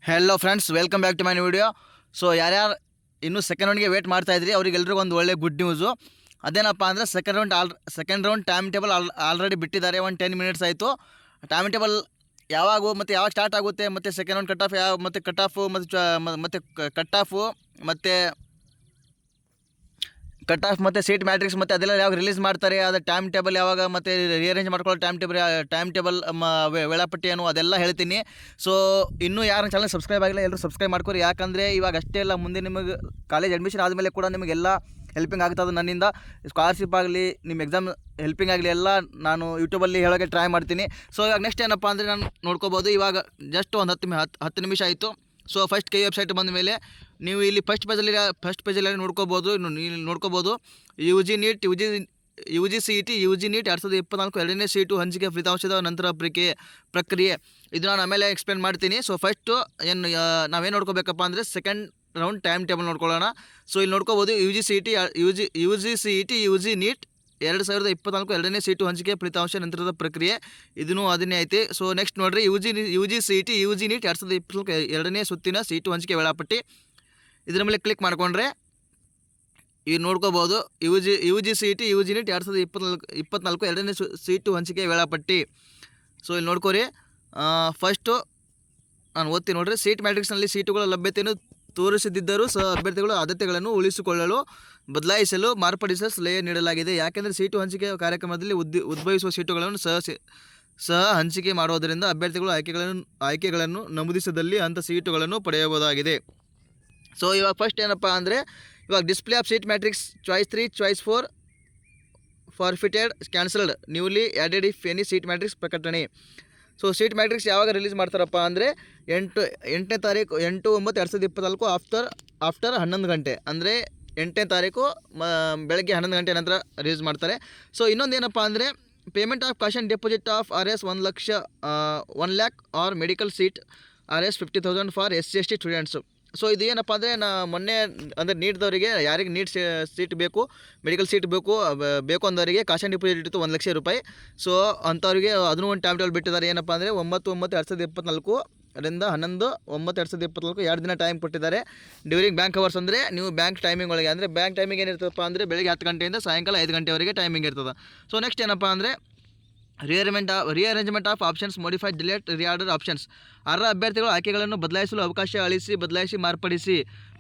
Hello friends, welcome back to my video. So ಯಾರ್ಯಾರು ಇನ್ನೂ second ರೌಂಡ್ಗೆ wait ಮಾಡ್ತಾ ಇದ್ರಿ ಅವರಿಗೆಲ್ಲರಿಗೂ ಒಂದು ಒಳ್ಳೆ ಗುಡ್ ನ್ಯೂಸು. ಅದೇನಪ್ಪ ಅಂದರೆ second round time table already ಬಿಟ್ಟಿದ್ದಾರೆ. ಒಂದು 10 ಮಿನಿಟ್ಸ್ ಆಯಿತು. ಟೈಮ್ ಟೇಬಲ್ ಯಾವಾಗ ಸ್ಟಾರ್ಟ್ ಆಗುತ್ತೆ, ಮತ್ತು ಸೆಕೆಂಡ್ ರೌಂಡ್ ಕಟ್ ಆಫ್ ಮತ್ತು ಮತ್ತು ಸೀಟ್ ಮ್ಯಾಟ್ರಿಕ್ಸ್ ಮತ್ತು ಅದೆಲ್ಲ ಯಾವಾಗ ರಿಲೀಸ್ ಮಾಡ್ತಾರೆ, ಅದು ಟೈಮ್ ಟೇಬಲ್ ಯಾವಾಗ ಮತ್ತು ರಿಅರೇಂಜ್ ಮಾಡ್ಕೊಳ್ಳೋ ಟೈಮ್ ಟೇಬಲ್ ವೇಳಾಪಟ್ಟಿಯನ್ನು ಅದೆಲ್ಲ ಹೇಳ್ತೀನಿ. ಸೊ ಇನ್ನೂ ಯಾರು ಚಾನಲ್ ಸಬ್ಸ್ಕ್ರೈಬ್ ಆಗಿಲ್ಲ ಎಲ್ಲರೂ ಸಬ್ಸ್ಕ್ರೈಬ್ ಮಾಡ್ಕೊರಿ. ಯಾಕಂದರೆ ಇವಾಗ ಅಷ್ಟೇ ಅಲ್ಲ, ಮುಂದೆ ನಿಮಗೆ ಕಾಲೇಜ್ ಅಡ್ಮಿಷನ್ ಆದಮೇಲೆ ಕೂಡ ನಿಮಗೆಲ್ಲ ಹೆಲ್ಪಿಂಗ್ ಆಗ್ತದೆ. ನನ್ನಿಂದ ಸ್ಕಾಲರ್ಶಿಪ್ ಆಗಲಿ, ನಿಮ್ಮ ಎಕ್ಸಾಮ್ ಹೆಲ್ಪಿಂಗ್ ಆಗಲಿ ಎಲ್ಲ ನಾನು ಯೂಟ್ಯೂಬಲ್ಲಿ ಹೇಳೋಕ್ಕೆ ಟ್ರೈ ಮಾಡ್ತೀನಿ. ಸೊ ಇವಾಗ ನೆಕ್ಸ್ಟ್ ಏನಪ್ಪ ಅಂದರೆ ನಾನು ನೋಡ್ಕೋಬೋದು. ಇವಾಗ ಜಸ್ಟ್ ಒಂದು 10 ನಿಮಿಷ ಆಯಿತು. ಸೊ ಫಸ್ಟ್ ವೆಬ್ಸೈಟ್ ಬಂದ ಮೇಲೆ ನೀವು ಇಲ್ಲಿ ಫಸ್ಟ್ ಪೇಜಲ್ಲಿ ನೋಡ್ಕೋಬೋದು. ಇಲ್ಲಿ ನೋಡ್ಕೋಬೋದು U G C E T 2024 ಎರಡನೇ ಸೀಟು ಹಂಚಿಕೆ ಫಲಿತಾಂಶದ ನಂತರ ಪ್ರಕ್ರಿಯೆ. ಇದು ನಾನು ಆಮೇಲೆ ಎಕ್ಸ್ಪ್ಲೇನ್ ಮಾಡ್ತೀನಿ. ಸೊ ಫಸ್ಟು ನಾವೇನು ನೋಡ್ಕೋಬೇಕಪ್ಪ ಅಂದರೆ ಸೆಕೆಂಡ್ ರೌಂಡ್ ಟೈಮ್ ಟೇಬಲ್ ನೋಡ್ಕೊಳ್ಳೋಣ. ಸೊ ಇಲ್ಲಿ ನೋಡ್ಕೋಬೋದು U G C E T 2024 ಎರಡನೇ ಸೀಟು ಹಂಚಿಕೆ ಫಲಿತಾಂಶ ನಂತರದ ಪ್ರಕ್ರಿಯೆ. ಇದೂ ಅದನ್ನೇ ಐತಿ. ಸೊ ನೆಕ್ಸ್ಟ್ ನೋಡಿರಿ, U G C E T 2024 ಎರಡನೇ ಸುತ್ತಿನ ಸೀಟು ಹಂಚಿಕೆ ವೇಳಾಪಟ್ಟಿ. ಇದರ ಮೇಲೆ ಕ್ಲಿಕ್ ಮಾಡಿಕೊಂಡ್ರೆ ಈಗ ನೋಡ್ಕೋಬೋದು U G C E T 2024 ಎರಡನೇ ಸೀಟು ಹಂಚಿಕೆ ವೇಳಾಪಟ್ಟಿ. ಸೊ ಇಲ್ಲಿ ನೋಡ್ಕೋರಿ, ಫಸ್ಟು ನಾನು ಓದ್ತೀನಿ ನೋಡಿರಿ. ಸೀಟ್ ಮ್ಯಾಟ್ರಿಕ್ಸ್ನಲ್ಲಿ ಸೀಟುಗಳ ಲಭ್ಯತೆಯನ್ನು ತೋರಿಸದಿದ್ದರೂ ಸಹ ಅಭ್ಯರ್ಥಿಗಳು ಆದ್ಯತೆಗಳನ್ನು ಉಳಿಸಿಕೊಳ್ಳಲು, ಬದಲಾಯಿಸಲು, ಮಾರ್ಪಡಿಸಲು ಸಲಹೆ ನೀಡಲಾಗಿದೆ. ಯಾಕೆಂದರೆ ಸೀಟು ಹಂಚಿಕೆ ಕಾರ್ಯಕ್ರಮದಲ್ಲಿ ಉದ್ಭವಿಸುವ ಸೀಟುಗಳನ್ನು ಸಹ ಹಂಚಿಕೆ ಮಾಡುವುದರಿಂದ ಅಭ್ಯರ್ಥಿಗಳು ಆಯ್ಕೆಗಳನ್ನು ನಮೂದಿಸದಲ್ಲಿ ಅಂಥ ಸೀಟುಗಳನ್ನು ಪಡೆಯಬಹುದಾಗಿದೆ. ಸೊ ಇವಾಗ ಫಸ್ಟ್ ಏನಪ್ಪ ಅಂದರೆ, ಇವಾಗ display of seat matrix choice 3, choice 4 forfeited, cancelled, newly added if any seat matrix ಪ್ರಕಟಣೆ. ಸೊ ಸೀಟ್ ಮ್ಯಾಟ್ರಿಕ್ಸ್ ಯಾವಾಗ ರಿಲೀಸ್ ಮಾಡ್ತಾರಪ್ಪ ಅಂದರೆ 8ನೇ ತಾರೀಕು 8/9/2024 ಆಫ್ಟರ್ 11 ಗಂಟೆ, ಅಂದರೆ 8ನೇ ತಾರೀಕು ಬೆಳಗ್ಗೆ 11 ಗಂಟೆ ನಂತರ ರಿಲೀಸ್ ಮಾಡ್ತಾರೆ. ಸೊ ಇನ್ನೊಂದು ಏನಪ್ಪ ಅಂದರೆ, payment of caution deposit of RS 1 lakh or medical seat RS 50,000 for SC ST students. So ಇದು ಏನಪ್ಪ ಅಂದರೆ, ಮೊನ್ನೆ ಅಂದರೆ ನೀಡಿದವರಿಗೆ, ಯಾರಿಗೆ ನೀಟ್ ಸೀಟ್ ಬೇಕು, ಮೆಡಿಕಲ್ ಸೀಟ್ ಬೇಕು ಅಂದವರಿಗೆ ಕಾಷನ್ ಡಿಪಾಸಿಟ್ ಇತ್ತು 1 ಲಕ್ಷ ರೂಪಾಯಿ. ಸೊ ಅಂಥವ್ರಿಗೆ ಅದನ್ನು ಒಂದು ಟೈಮ್ ಟೇಬಲ್ ಬಿಟ್ಟಿದ್ದಾರೆ. ಏನಪ್ಪ ಅಂದರೆ 9/9/2024 ರಿಂದ 11/9/2024 2 ದಿನ ಟೈಮ್ ಕೊಟ್ಟಿದ್ದಾರೆ. ಡ್ಯೂರಿಂಗ್ ಬ್ಯಾಂಕ್ ಅವರ್ಸ್ ಅಂದರೆ ನೀವು ಬ್ಯಾಂಕ್ ಟೈಮಿಂಗ್ ಒಳಗೆ, ಅಂದರೆ ಬ್ಯಾಂಕ್ ಟೈಮಿಂಗ್ ಏನಿರ್ತದಪ್ಪ ಅಂದರೆ ಬೆಳಗ್ಗೆ 10 ಗಂಟೆಯಿಂದ ಸಾಯಂಕಾಲ 5 ಗಂಟೆವರೆಗೆ ಟೈಮಿಂಗ್ ಇರ್ತದೆ. ಸೊ ನೆಕ್ಸ್ಟ್ ಏನಪ್ಪ ಅಂದರೆ, rearrangement of options, modified, dilate, reorder options. ಅರ್ಹ ಅಭ್ಯರ್ಥಿಗಳು ಆಯ್ಕೆಗಳನ್ನು ಬದಲಾಯಿಸಲು ಅವಕಾಶ ಬದಲಾಯಿಸಿ, ಮಾರ್ಪಡಿಸಿ.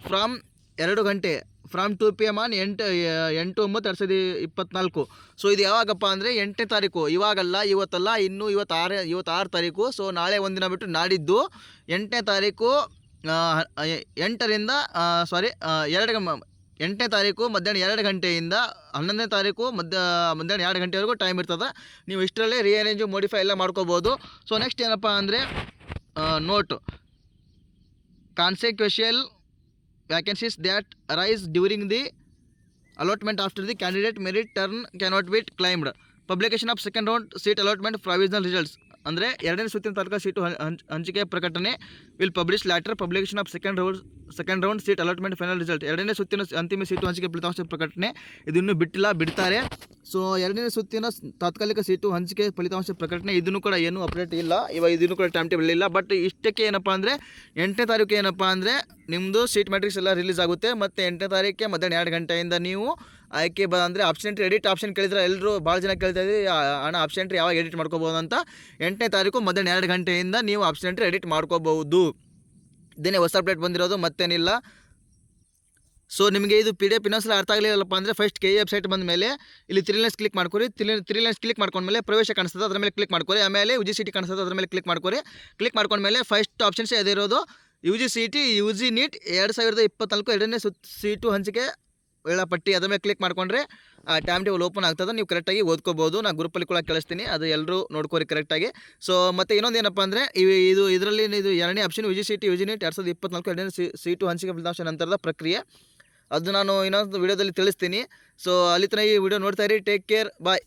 ಫ್ರಾಮ್ 2 ಗಂಟೆ, ಫ್ರಾಮ್ 2 PM ಆನ್ 8/9/2024. ಸೊ ಇದು ಯಾವಾಗಪ್ಪ ಅಂದರೆ 8ನೇ ತಾರೀಕು, ಇವಾಗಲ್ಲ, ಇವತ್ತಲ್ಲ, ಇನ್ನೂ 26 ತಾರೀಕು. ಸೊ ನಾಳೆ ಒಂದಿನ ಬಿಟ್ಟು ನಾಡಿದ್ದು 8ನೇ ತಾರೀಕು 8ನೇ ತಾರೀಕು ಮಧ್ಯಾಹ್ನ 2 ಗಂಟೆಯಿಂದ 11ನೇ ತಾರೀಕು ಮಧ್ಯಾಹ್ನ 2 ಗಂಟೆವರೆಗೂ ಟೈಮ್ ಇರ್ತದೆ. ನೀವು ಇಷ್ಟರಲ್ಲೇ ರಿಅರೇಂಜು, ಮೋಡಿಫೈ ಎಲ್ಲ ಮಾಡ್ಕೋಬೋದು. ಸೊ ನೆಕ್ಸ್ಟ್ ಏನಪ್ಪ ಅಂದರೆ, note consequential vacancies that arise during the allotment after the candidate merit turn cannot be claimed. Publication of second round seat allotment provisional results, ಅಂದರೆ ಎರಡನೇ ಸುತ್ತಿನ ತಾಲೂಕು ಸೀಟು ಹಂಚಿಕೆ ಪ್ರಕಟಣೆ. Will publish later publication of second round seat allotment final result. ಎರಡನೇ ಸುತ್ತಿನ ಅಂತಿಮ seat ಹಂಚಿಕೆ ಫಲಿತಾಂಶ ಪ್ರಕಟಣೆ. ಇದು ಇನ್ನೂ ಬಿಡ್ತಾರೆ. ಸೊ ಎರಡನೇ ಸುತ್ತಿನ ತಾತ್ಕಾಲಿಕ ಸೀಟು ಹಂಚಿಕೆ ಫಲಿತಾಂಶ ಪ್ರಕಟಣೆ, ಇದನ್ನು ಕೂಡ ಏನೂ ಅಪ್ಡೇಟ್ ಇಲ್ಲ. ಇವಾಗ ಇದನ್ನು ಕೂಡ ಟೈಮ್ ಟೇಬಲ್ ಇಲ್ಲ. ಬಟ್ ಇಷ್ಟಕ್ಕೆ ಏನಪ್ಪ ಅಂದರೆ 8ನೇ ತಾರೀಕು ಏನಪ್ಪ ಅಂದರೆ ನಿಮ್ಮದು ಸೀಟ್ ಮ್ಯಾಟ್ರಿಕ್ಸ್ ಎಲ್ಲ ರಿಲೀಸ್ ಆಗುತ್ತೆ. ಮತ್ತು 8ನೇ ತಾರೀಕಿಗೆ ಮಧ್ಯಾಹ್ನ 2 ಗಂಟೆಯಿಂದ ನೀವು ಆಯ್ಕೆ ಅಂದರೆ ಆಪ್ಷನ್ ಎಡಿಟ್ ಆಪ್ಷನ್ ಕೇಳಿದ್ರೆ ಎಲ್ಲರೂ ಭಾಳ ಜನ ಕೇಳ್ತಾ ಇದ್ದೀವಿ, ಹಣ ಆಪ್ಷನ್ ಯಾವಾಗ ಎಡಿಟ್ ಮಾಡ್ಕೋಬೋದು ಅಂತ. 8ನೇ ತಾರೀಕು ಮಧ್ಯಾಹ್ನ 2 ಗಂಟೆಯಿಂದ ನೀವು ಆಪ್ಷನ್ ಎಡಿಟ್ ಮಾಡ್ಕೋಬಹುದು. ಇದನ್ನೇ ಹೊಸ ಅಪ್ಡೇಟ್ ಬಂದಿರೋದು, ಮತ್ತೇನಿಲ್ಲ. ಸೊ ನಿಮಗೆ ಇದು PDF ಇನ್ನೊಂದ್ಸಲ ಅರ್ಥ ಆಗಲಿಲ್ಲಪ್ಪ ಅಂದರೆ ಫಸ್ಟ್ ವೆಬ್ಸೈಟ್ ಬಂದ ಮೇಲೆ ಇಲ್ಲಿ 3 ಲೈನ್ಸ್ ಕ್ಲಿಕ್ ಮಾಡ್ಕೊರಿ. 3 ಲೈನ್ಸ್ ಕ್ಲಿಕ್ ಮಾಡ್ಕೊಂಡ್ಮೇಲೆ ಪ್ರವೇಶ ಕಾಣಿಸ್ತದೆ, ಅದರ ಮೇಲೆ ಕ್ಲಿಕ್ ಮಾಡ್ಕೊರಿ. ಆಮೇಲೆ ಯು ಜಿ ಸಿ ಟಿ ಕಾಣಿಸ್ತದೆ, ಅದರ ಮೇಲೆ ಕ್ಲಿಕ್ ಮಾಡ್ಕೊರಿ. ಕ್ಲಿಕ್ ಮಾಡ್ಕೊಂಡ್ಮೇಲೆ ಫಸ್ಟ್ ಆಪ್ಷನ್ಸ್ ಅದೇ ಇರೋದು ಯು ಜಿ ಸಿ ಟಿ 2024 ಎರಡನೇ ಸೀಟು ಹಂಚಿಕೆ ವೇಳಾಪಟ್ಟಿ. ಅದರ ಮೇಲೆ ಕ್ಲಿಕ್ ಮಾಡ್ಕೊಂಡ್ರೆ ಟೈಮ್ ಟೇಬಲ್ ಓಪನ್ ಆಗ್ತದೆ. ನೀವು ಕರೆಕ್ಟಾಗಿ ಓದ್ಕೋಬೋದು. ನಾನು ಗ್ರೂಪಲ್ಲಿ ಕೂಡ ಕಳಿಸ್ತೀನಿ, ಅದು ಎಲ್ಲರೂ ನೋಡ್ಕೋರಿ ಕರೆಕ್ಟಾಗಿ. ಸೊ ಮತ್ತು ಇನ್ನೊಂದು ಏನಪ್ಪ ಅಂದರೆ, ಇದರಲ್ಲಿ ಇದು ಎರಡನೇ option U G C T 2024 ಎರಡನೇ ಸೀಟು ಹಂಚಿಕೆ ಫಲಿತಾಂಶ ನಂತರದ ಪ್ರಕ್ರಿಯೆ. ಅದು ನಾನು ಇನ್ನೊಂದು ವೀಡಿಯೋದಲ್ಲಿ ತಿಳಿಸ್ತೀನಿ. ಸೊ ಅಲ್ಲಿ ತನಕ ಈ ವಿಡಿಯೋ ನೋಡ್ತಾ ಇರಿ. ಟೇಕ್ ಕೇರ್, ಬಾಯ್.